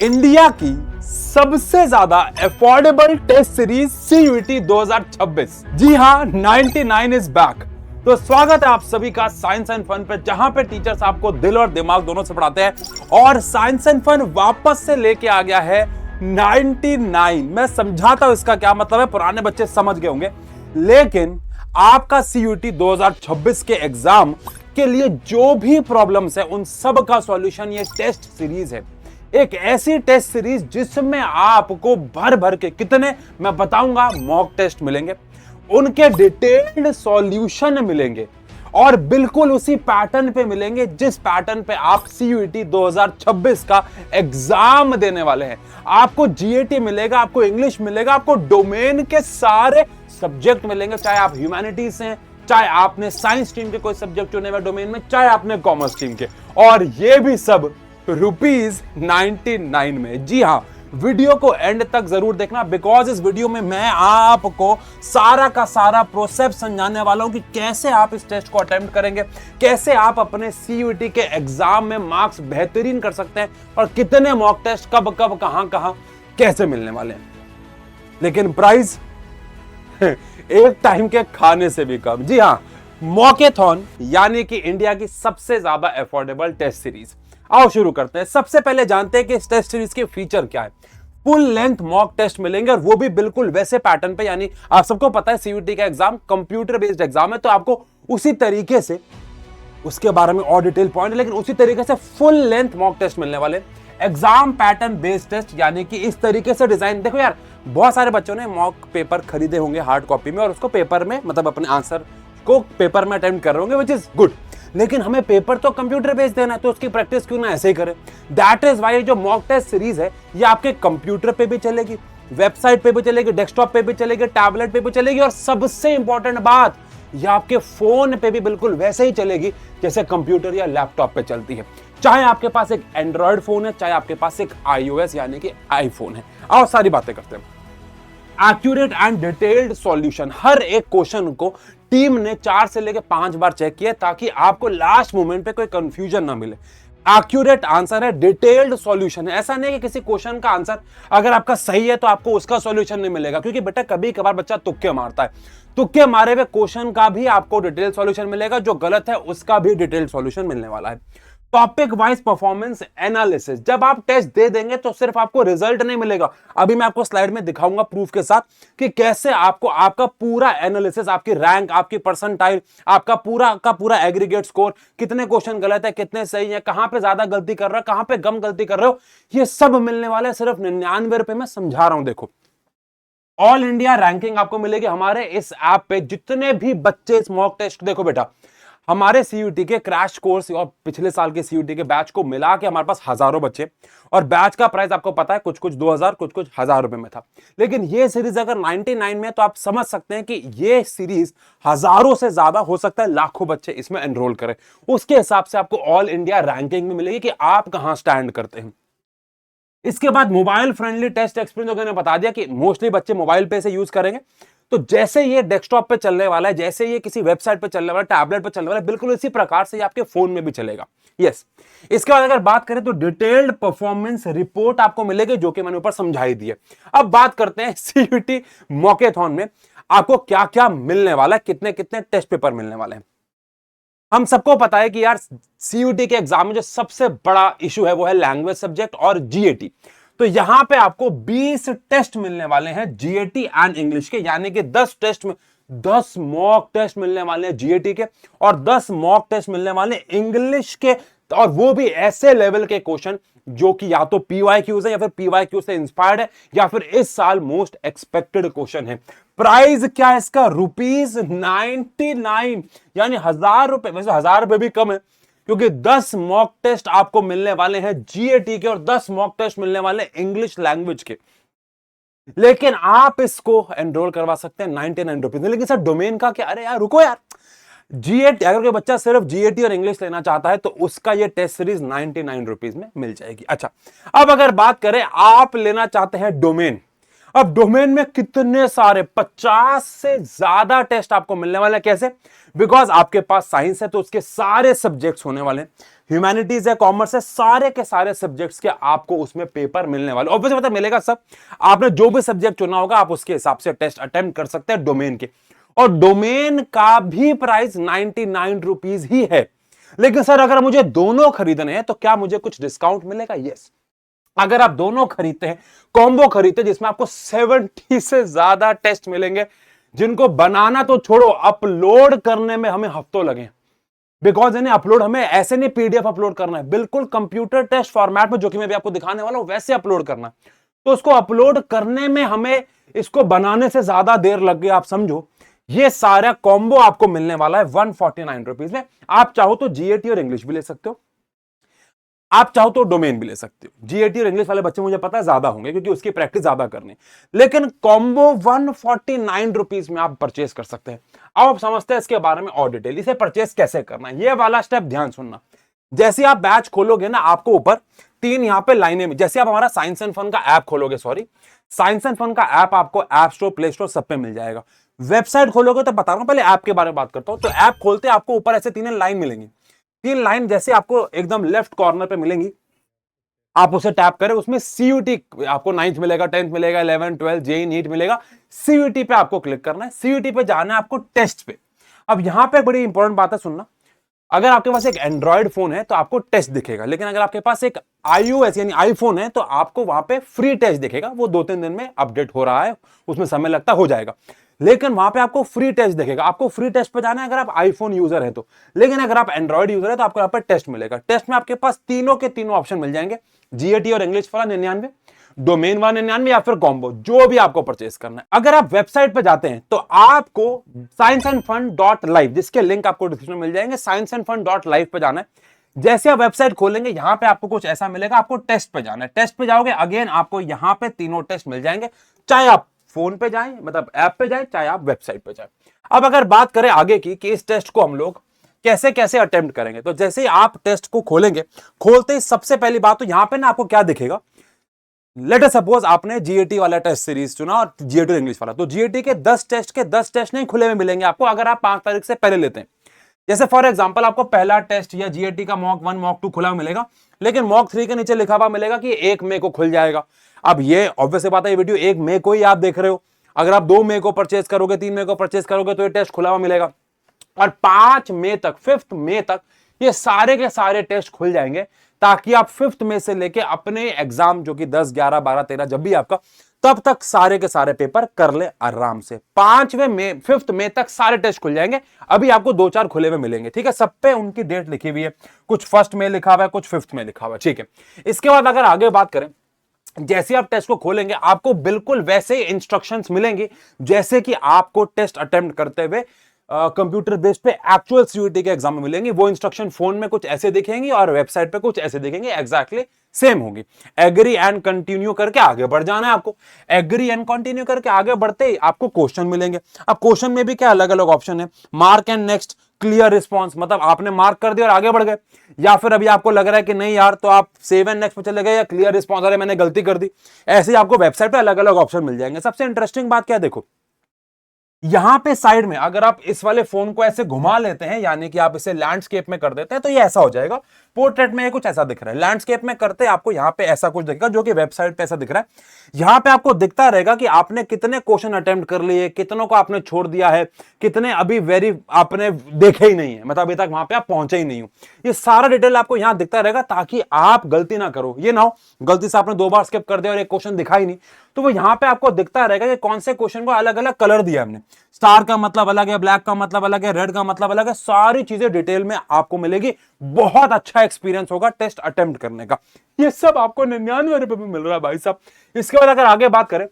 India की सबसे ज्यादा अफोर्डेबल टेस्ट सीरीज सीयूईटी 2026। जी हां, 99 इज बैक। तो स्वागत है आप सभी का साइंस एंड फन पे, जहां पे टीचर्स आपको दिल और दिमाग दोनों से पढ़ाते हैं। और साइंस एंड फन वापस से लेके आ गया है 99। मैं समझाता हूं इसका क्या मतलब है, पुराने बच्चे समझ गए होंगे, लेकिन आपका सीयूईटी 2026 के एग्जाम के लिए जो भी प्रॉब्लम्स है उन सब का सॉल्यूशन ये टेस्ट सीरीज है। एक ऐसी टेस्ट सीरीज जिसमें आपको भर भर के कितने मैं बताऊंगा मॉक टेस्ट मिलेंगे, उनके डिटेल्ड सॉल्यूशन मिलेंगे और बिल्कुल उसी पैटर्न पे मिलेंगे जिस पैटर्न पे आप सीयूईटी 2026 का एग्जाम देने वाले हैं। आपको जीएटी मिलेगा, आपको इंग्लिश मिलेगा, आपको डोमेन के सारे सब्जेक्ट मिलेंगे, चाहे आप ह्यूमैनिटीज से हैं, चाहे आपने साइंस स्ट्रीम के कोई सब्जेक्ट चुने हुए डोमेन में, चाहे आपने कॉमर्स स्ट्रीम के, और ये भी सब ₹99 में। जी हां, वीडियो को एंड तक जरूर देखना, बिकॉज इस वीडियो में मैं आपको सारा का सारा प्रोसेस समझाने वाला हूं कि कैसे आप इस टेस्ट को अटेम्प्ट करेंगे, कैसे आप अपने सीयूईटी के एग्जाम में मार्क्स बेहतरीन कर सकते हैं, और कितने मॉक टेस्ट कब कब कहां कहां कैसे मिलने वाले हैं। लेकिन प्राइस एक टाइम के खाने से भी कम। जी हां, मॉकेथॉन यानी कि इंडिया की सबसे ज्यादा अफोर्डेबल टेस्ट सीरीज। आओ शुरू करते हैं। सबसे पहले जानते हैं कि इस टेस्ट सीरीज के फीचर क्या है। फुल लेंथ मॉक टेस्ट मिलेंगे और वो भी बिल्कुल वैसे पैटर्न पे, यानी आप सबको पता है सीयूईटी का एग्जाम कंप्यूटर बेस्ड एग्जाम है, तो आपको उसी तरीके से, उसके बारे में और डिटेल पॉइंट, लेकिन उसी तरीके से फुल लेंथ मॉक टेस्ट मिलने वाले। एग्जाम पैटर्न बेस्ड टेस्ट, यानी कि इस तरीके से डिजाइन। देखो यार, बहुत सारे बच्चों ने मॉक पेपर खरीदे होंगे हार्ड कॉपी में और उसको पेपर में, मतलब अपने आंसर को पेपर में अटेम्प्ट कर रहे होंगे, विच इज गुड, लेकिन हमें पेपर तो कंप्यूटर बेस्ड देना है, तो उसकी प्रैक्टिस क्यों ना ऐसे ही करें। दैट इज वाई जो मॉक टेस्ट सीरीज है ये आपके कंप्यूटर पे भी चलेगी, वेबसाइट पे भी चलेगी, डेस्कटॉप पे भी चलेगी, टैबलेट पे भी चलेगी, और सबसे इंपॉर्टेंट बात, ये आपके फोन पे भी बिल्कुल वैसे ही चलेगी जैसे कंप्यूटर या लैपटॉप पे चलती है। चाहे आपके पास एक एंड्रॉयड फोन है, चाहे आपके पास एक iOS यानी कि आईफोन है। आओ सारी बातें करते हैं। एक्यूरेट एंड डिटेल्ड सॉल्यूशन, हर एक क्वेश्चन को टीम ने 4 से लेकर 5 बार चेक किया ताकि आपको लास्ट मोमेंट पे कोई कंफ्यूजन ना मिले। एक्यूरेट आंसर है, डिटेल्ड सॉल्यूशन है। ऐसा नहीं कि किसी क्वेश्चन का आंसर अगर आपका सही है तो आपको उसका सॉल्यूशन नहीं मिलेगा, क्योंकि बेटा कभी कभार बच्चा तुक्के मारता है, तुक्के मारे हुए क्वेश्चन का भी आपको डिटेल सॉल्यूशन मिलेगा, जो गलत है उसका भी डिटेल सॉल्यूशन मिलने वाला है। टॉपिक वाइज परफॉर्मेंस एनालिसिस, जब आप टेस्ट दे देंगे तो सिर्फ आपको रिजल्ट नहीं मिलेगा, अभी मैं आपको स्लाइड में दिखाऊंगा प्रूफ के साथ कि कैसे आपको आपका पूरा एनालिसिस, आपकी रैंक, आपकी परसेंटाइल, आपका पूरा का पूरा एग्रीगेट स्कोर, कितने क्वेश्चन गलत है, कितने सही है, कहां पे ज्यादा गलती कर रहे हो, कहां पे कम गलती कर रहे हो, ये सब मिलने वाला है सिर्फ 99 रुपए में। समझा रहा हूं, देखो ऑल इंडिया रैंकिंग आपको मिलेगी हमारे इस ऐप पे। जितने भी बच्चे इस मॉक टेस्ट, देखो बेटा, हमारे सीयूईटी के क्रैश कोर्स और पिछले साल के सीयूईटी के बैच को मिला के हमारे पास हजारों बच्चे, और बैच का प्राइस आपको पता है, कुछ कुछ 2000, कुछ कुछ 1000 रुपए में था। लेकिन ये सीरीज अगर 99 में, तो आप समझ सकते हैं कि ये सीरीज हजारों से ज्यादा, हो सकता है लाखों बच्चे इसमें एनरोल करें। उसके हिसाब से आपको ऑल इंडिया रैंकिंग में मिलेगी कि आप कहां स्टैंड करते हैं। इसके बाद मोबाइल फ्रेंडली टेस्ट एक्सपीरियंस, मैंने बता दिया कि मोस्टली बच्चे मोबाइल पे से यूज करेंगे, तो जैसे ये डेस्कटॉप पे चलने वाला है, जैसे ये किसी वेबसाइट पे चलने वाला है, टैबलेट पे चलने वाला है, बिल्कुल इसी प्रकार से ये आपके फोन में भी चलेगा। यस, इसके बाद अगर बात करें तो डिटेल्ड परफॉर्मेंस रिपोर्ट आपको मिलेगी, जो कि मैंने ऊपर समझाई दी है। अब बात करते हैं सीयूईटी मॉकेथॉन में आपको क्या क्या मिलने वाला है, कितने कितने टेस्ट पेपर मिलने वाले हैं। हम सबको पता है कि यार सीयूईटी के एग्जाम में जो सबसे बड़ा इशू है वो है लैंग्वेज सब्जेक्ट और जीएटी। तो यहां पे आपको 20 टेस्ट मिलने वाले हैं जीएटी एंड इंग्लिश के, यानी कि 10 टेस्ट में 10 मॉक टेस्ट मिलने वाले हैं जीएटी के और 10 मॉक टेस्ट मिलने वाले इंग्लिश के, और वो भी ऐसे लेवल के क्वेश्चन जो कि या तो पीवाईक्यूज है, या फिर पीवाईक्यू से इंस्पायर्ड है, या फिर इस साल मोस्ट एक्सपेक्टेड क्वेश्चन है। प्राइस क्या है इसका? ₹99, यानी 1000 रुपए। वैसे 1000 रुपए भी कम है, क्योंकि 10 मॉक टेस्ट आपको मिलने वाले हैं जीएटी के और 10 मॉक टेस्ट मिलने वाले इंग्लिश लैंग्वेज के। लेकिन आप इसको एनरोल करवा सकते हैं 99 रुपीज में। लेकिन सर डोमेन का क्या? अरे यार रुको यार, जीएटी, अगर कोई बच्चा सिर्फ जीएटी और इंग्लिश लेना चाहता है तो उसका ये टेस्ट सीरीज 99 रुपीज में मिल जाएगी। अच्छा, अब अगर बात करें आप लेना चाहते हैं डोमेन, अब डोमेन में कितने सारे 50 से ज्यादा टेस्ट आपको मिलने वाले हैं। कैसे? बिकॉज आपके पास साइंस है तो उसके सारे सब्जेक्ट्स होने वाले हैं, ह्यूमैनिटीज है, कॉमर्स है, सारे के सारे सब्जेक्ट्स के आपको उसमें पेपर मिलने वाले। ऑब्वियसली मतलब मिलेगा सब, आपने जो भी सब्जेक्ट चुना होगा आप उसके हिसाब से टेस्ट अटेम्प्ट कर सकते हैं डोमेन के। और डोमेन का भी प्राइस 99 रुपीज ही है। लेकिन सर अगर मुझे दोनों खरीदने हैं तो क्या मुझे कुछ डिस्काउंट मिलेगा? यस। अगर आप दोनों खरीदते हैं, कॉम्बो खरीदते हैं जिसमें आपको 70 से ज्यादा टेस्ट मिलेंगे, जिनको बनाना तो छोड़ो, अपलोड करने में हमें हफ्तों लगे। बिकॉज इन्हें अपलोड हमें ऐसे नहीं पीडीएफ अपलोड करना है, बिल्कुल कंप्यूटर टेस्ट फॉर्मेट में, जो कि मैं भी आपको दिखाने वाला हूं वैसे अपलोड करना है। तो उसको अपलोड करने में हमें इसको बनाने से ज्यादा देर लग गई। आप समझो ये सारा कॉम्बो आपको मिलने वाला है 149 रुपीज में। आप चाहो तो जीएटी और इंग्लिश भी ले सकते हो, आप चाहो तो डोमेन भी ले सकते हो। जीएटी और इंग्लिश वाले बच्चे मुझे पता है ज्यादा होंगे क्योंकि उसकी प्रैक्टिस ज्यादा करनी, लेकिन कॉम्बो 149 रुपीज में आप परचेस कर सकते हैं। अब आप समझते हैं इसके बारे में और डिटेल, इसे परचेस कैसे करना है। ये वाला स्टेप ध्यान सुनना। जैसे आप बैच खोलोगे ना, आपको ऊपर 3 यहां पे लाइनें में, जैसे आप हमारा साइंस एंड फन का ऐप खोलोगे, सॉरी साइंस एंड फन का ऐप आपको ऐप स्टोर, प्ले स्टोर सब पे मिल जाएगा। वेबसाइट खोलोगे तो बता रहा हूं, पहले ऐप के बारे में बात करता हूं। तो ऐप खोलते आपको ऊपर ऐसे 3 लाइन मिलेंगी। 3 लाइन जैसे आपको एकदम लेफ्ट कॉर्नर पे मिलेंगी, आप उसे टैप करें, उसमें सीयूटी आपको 9th मिलेगा, 10th मिलेगा, 11, 12 जेई नीट मिलेगा। सीयूटी पे आपको क्लिक करना है, सीयूटी पे जाना है आपको टेस्ट पे। अब यहां पे बड़ी इंपॉर्टेंट बात है, सुनना। अगर आपके पास एक एंड्रॉयड फोन है तो आपको टेस्ट दिखेगा, लेकिन अगर आपके पास एक iOS यानी आईफोन है तो आपको वहां पे फ्री टेस्ट दिखेगा। वो 2-3 दिन में अपडेट हो रहा है, उसमें समय लगता हो जाएगा, लेकिन वहां पे आपको फ्री टेस्ट दिखेगा। आपको फ्री टेस्ट पे जाना है अगर आप आईफोन यूजर है तो, लेकिन अगर आप एंड्रॉयड यूजर है तो आपको यहाँ पे टेस्ट मिलेगा। टेस्ट में आपके पास तीनों के तीनों ऑप्शन मिल जाएंगे, जीएटी और इंग्लिश वाला 99, डोमेन वाला 99 या फिर कॉम्बो, जो भी आपको परचेस करना है। अगर आप वेबसाइट पे जाते हैं तो आपको scienceandfun.live, जिसके लिंक आपको डिस्क्रिप्शन में मिल जाएंगे, scienceandfun.live पे जाना है। जैसे आप वेबसाइट खोलेंगे यहां पे आपको कुछ ऐसा मिलेगा, आपको टेस्ट पे जाना है। टेस्ट पे जाओगे, अगेन आपको यहां पे तीनों टेस्ट मिल जाएंगे, चाहे आप फोन पे जाएं, मतलब ऐप पे जाएं, चाहे आप वेबसाइट पे जाएं। अब अगर बात करें आगे की कि इस टेस्ट को हम लोग कैसे कैसे अटेम्प्ट करेंगे, तो जैसे ही आप टेस्ट को खोलेंगे, खोलते ही सबसे पहली बात तो यहां पे ना आपको क्या दिखेगा। लेट अस सपोज आपने जीएटी वाला टेस्ट सीरीज चुना और जीएटी इंग्लिश वाला, तो जीएटी के 10 टेस्ट के 10 टेस्ट नहीं खुले में मिलेंगे आपको अगर आप 5 तारीख से पहले लेते हैं। जैसे फॉर एग्जांपल आपको पहला टेस्ट या जीएटी का मॉक 1 मॉक 2 खुला मिलेगा, लेकिन मॉक 3 के नीचे लिखा हुआ मिलेगा कि 1 मई को खुल जाएगा। अब ये ऑब्वियस बात है, ये वीडियो 1 मई को ही आप देख रहे हो। अगर आप 2 मई को परचेज करोगे, 3 मई को परचेज करोगे तो ये टेस्ट खुला हुआ मिलेगा, और 5 मई तक, 5 मई तक ये सारे के सारे टेस्ट खुल जाएंगे, ताकि आप 5 मई से लेके अपने एग्जाम जो कि 10, 11, 12, 13 जब भी आपका, तब तक सारे के सारे पेपर कर ले आराम से। 5 मई तक सारे टेस्ट खुल जाएंगे। अभी आपको 2-4 खुले हुए मिलेंगे, ठीक है, सब पे उनकी डेट लिखी हुई है, कुछ 1 मई लिखा हुआ है, कुछ 5 मई लिखा हुआ है, ठीक है। इसके बाद अगर आगे बात करें, जैसे आप टेस्ट को खोलेंगे आपको बिल्कुल वैसे इंस्ट्रक्शंस मिलेंगे जैसे कि आपको टेस्ट अटेम्प्ट करते हुए कंप्यूटर बेस्ड पे एक्चुअल सीयूटी के एग्जाम में मिलेंगे। वो इंस्ट्रक्शन फोन में कुछ ऐसे दिखेंगी और वेबसाइट पे कुछ ऐसे दिखेंगे, एग्जैक्टली सेम होगी। एग्री एंड कंटिन्यू करके आगे बढ़ जाना है आपको। एग्री एंड कंटिन्यू करके आगे बढ़ते ही आपको क्वेश्चन मिलेंगे। अब क्वेश्चन में भी क्या अलग अलग ऑप्शन है, mark and next, clear response, मतलब आपने मार्क कर दिया और आगे बढ़ गए, या फिर अभी आपको लग रहा है कि नहीं यार तो आप सेव एंड नेक्स्ट पे चले गए, या क्लियर रिस्पॉन्स, अरे मैंने गलती कर दी। ऐसे ही आपको वेबसाइट पे अलग अलग ऑप्शन मिल जाएंगे। सबसे इंटरेस्टिंग बात क्या है, देखो यहां पे साइड में अगर आप इस वाले फोन को ऐसे घुमा लेते हैं, यानी कि आप इसे लैंडस्केप में कर देते हैं, तो ये ऐसा हो जाएगा। पोर्ट्रेट में ये कुछ ऐसा दिख रहा है, लैंडस्केप में करते आपको यहां पे ऐसा कुछ दिखेगा, जो कि वेबसाइट पे ऐसा दिख रहा है। यहां पे आपको दिखता रहेगा कि आपने कितने क्वेश्चन अटेम्प्ट कर लिए, कितनों को आपने छोड़ दिया है, कितने अभी वेरी आपने देखे ही नहीं है, मतलब अभी तक वहां पे आप पहुंचे ही नहीं हो। ये सारा डिटेल आपको यहां दिखता रहेगा, ताकि आप गलती ना करो। ये ना हो गलती से आपने 2 बार स्किप कर दिया और एक क्वेश्चन दिखा ही नहीं, तो वो यहां पे आपको दिखता रहेगा कि कौन से क्वेश्चन को अलग अलग कलर दिया हमने। स्टार का मतलब अलग है, ब्लैक का मतलब अलग है, रेड का मतलब अलग है, सारी चीजें डिटेल में आपको मिलेगी। बहुत अच्छा एक्सपीरियंस होगा टेस्ट अटेम्प्ट करने का। ये सब आपको 99 रुपए में मिल रहा है भाई साहब। इसके बाद अगर आगे बात करें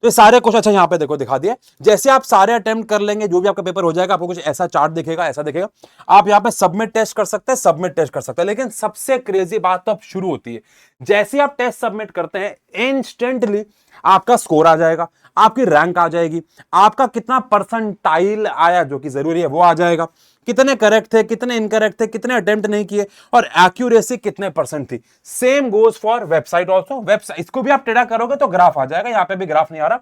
तो सारे क्वेश्चन, अच्छा यहां पे देखो दिखा दिया, जैसे आप सारे अटेम्प्ट कर लेंगे, जो भी आपका पेपर हो जाएगा, आपको कुछ ऐसा चार्ट दिखेगा, ऐसा दिखेगा। आप यहां पे सबमिट टेस्ट कर सकते हैं, सबमिट टेस्ट कर सकते हैं। लेकिन सबसे क्रेजी बात तब शुरू होती है, जैसे आप टेस्ट सबमिट करते हैं, इंस्टेंटली आपका स्कोर आ जाएगा, आपकी रैंक आ जाएगी, आपका कितना परसेंटाइल आया जो कि जरूरी है वो आ जाएगा। कितने करेक्ट थे, कितने इनकरेक्ट थे, कितने अटेम्प्ट नहीं किए, और एक्यूरेसी कितने परसेंट थी। Same goes for website also. Website इसको भी आप टेढ़ा करोगे तो ग्राफ आ जाएगा, यहां पे भी ग्राफ नहीं आ रहा,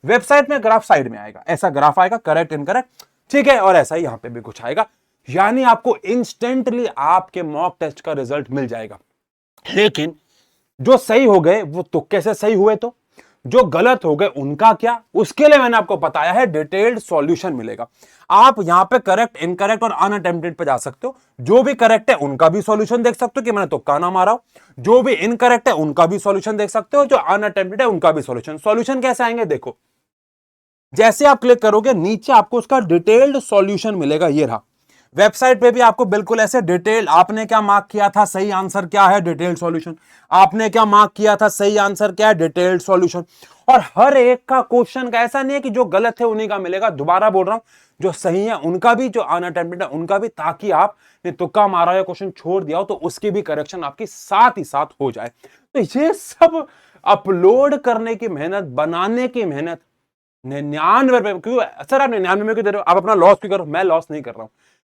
वेबसाइट में ग्राफ साइड में आएगा, ऐसा ग्राफ आएगा, करेक्ट इनकरेक्ट, ठीक है, और ऐसा ही यहां पे भी कुछ आएगा। यानी आपको इंस्टेंटली आपके मॉक टेस्ट का रिजल्ट मिल जाएगा। लेकिन जो सही हो गए वो तुक्के से सही हुए, तो जो गलत हो गए उनका क्या, उसके लिए मैंने आपको बताया है डिटेल्ड सॉल्यूशन मिलेगा। आप यहां पे करेक्ट, इनकरेक्ट और अनअटेम्प्टेड पे जा सकते हो। जो भी करेक्ट है उनका भी सॉल्यूशन देख सकते हो कि मैंने तुक्का ना मारा हो, जो भी इनकरेक्ट है उनका भी सॉल्यूशन देख सकते हो, जो अनअटेम्प्टेड है उनका भी सॉल्यूशन। सॉल्यूशन कैसे आएंगे देखो, जैसे आप क्लिक करोगे नीचे आपको उसका डिटेल्ड सॉल्यूशन मिलेगा, ये रहा। वेबसाइट पे भी आपको बिल्कुल ऐसे डिटेल, आपने क्या मार्क किया था, सही आंसर क्या है, डिटेल्ड सॉल्यूशन, आपने क्या मार्क किया था, सही आंसर क्या है, डिटेल्ड सॉल्यूशन। और हर एक का क्वेश्चन का ऐसा नहीं है कि जो गलत है उन्हीं का मिलेगा, दोबारा बोल रहा हूं, जो सही है उनका भी, जो अनअटेम्प्टेड है उनका भी, ताकि आपने तुक्का मारा या क्वेश्चन छोड़ दिया हो तो उसकी भी करेक्शन आपकी साथ ही साथ हो जाए। तो ये सब अपलोड करने की मेहनत, बनाने की मेहनत 99 क्यों सर, आप 99 में क्यों दे रहे हो, आप अपना लॉस क्यों करो? मैं लॉस नहीं कर रहा हूं,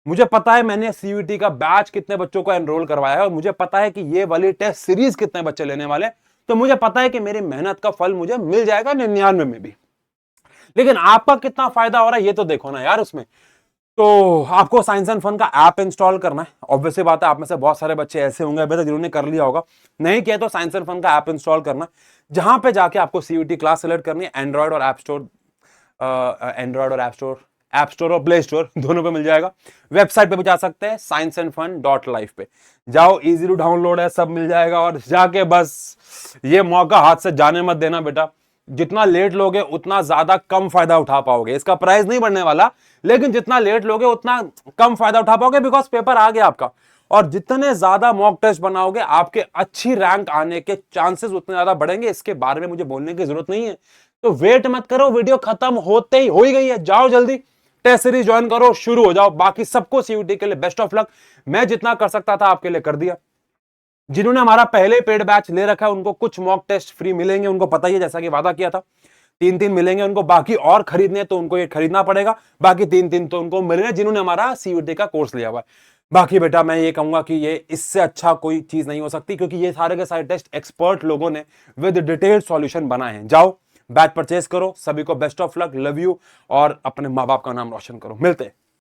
मुझे पता है मैंने सीयूईटी का बैच कितने बच्चों को एनरोल करवाया है, और मुझे पता है कि ये वाली टेस्ट सीरीज कितने बच्चे लेने वाले, तो मुझे पता है कि मेरी मेहनत का फल मुझे मिल जाएगा 99 में भी। लेकिन आपका कितना फायदा हो रहा है ये तो देखो ना यार उसमें। तो आपको साइंस एंड फन का ऐप इंस्टॉल करना है। ऑब्वियसली बात है, आप में से बहुत सारे बच्चे ऐसे होंगे अभी तक जिन्होंने कर लिया होगा, नहीं किया तो साइंस एंड फन का ऐप इंस्टॉल करना, जहां पे जाके आपको सीयूईटी क्लास सेलेक्ट करनी है। एंड्रॉइड और ऐप स्टोर, ऐप स्टोर और प्ले स्टोर दोनों पे मिल जाएगा। वेबसाइट पे भी जा सकते हैं, scienceandfun.life पे जाओ, इजी टू डाउनलोड है, सब मिल जाएगा। और जाके बस ये मौका हाथ से जाने मत देना बेटा, जितना लेट लोगे उतना ज्यादा कम फायदा उठा पाओगे। इसका प्राइस नहीं बढ़ने वाला, लेकिन जितना लेट लोगे उतना कम फायदा उठा पाओगे, बिकॉज पेपर आ गया आपका। और जितने ज्यादा मॉक टेस्ट बनाओगे आपके अच्छी रैंक आने के चांसेस उतने ज्यादा बढ़ेंगे। इसके बारे में मुझे बोलने की जरूरत नहीं है, तो वेट मत करो, वीडियो खत्म होते ही हो ही गई है, जाओ जल्दी टेस्ट सीरीज ज्वाइन करो, शुरू हो जाओ। बाकी सबको सीयूईटी के लिए बेस्ट ऑफ लक। मैं जितना कर सकता था आपके लिए कर दिया। जिन्होंने हमारा पहले पेड बैच ले रखा है उनको कुछ मॉक टेस्ट फ्री मिलेंगे, उनको पता ही है, जैसा कि वादा किया था 3 मिलेंगे उनको। बाकी और खरीदने तो उनको ये खरीदना पड़ेगा, बाकी 3 तो उनको मिलेंगे जिन्होंने हमारा सीयूईटी का कोर्स लिया हुआ है। बाकी बेटा मैं ये कहूंगा कि ये इससे अच्छा कोई चीज नहीं हो सकती, क्योंकि ये सारे के सारे टेस्ट एक्सपर्ट लोगों ने विद डिटेल्ड सॉल्यूशन बनाए हैं। जाओ बैच परचेज करो, सभी को best of luck, love you, और अपने माँ बाप का नाम रोशन करो। मिलते हैं।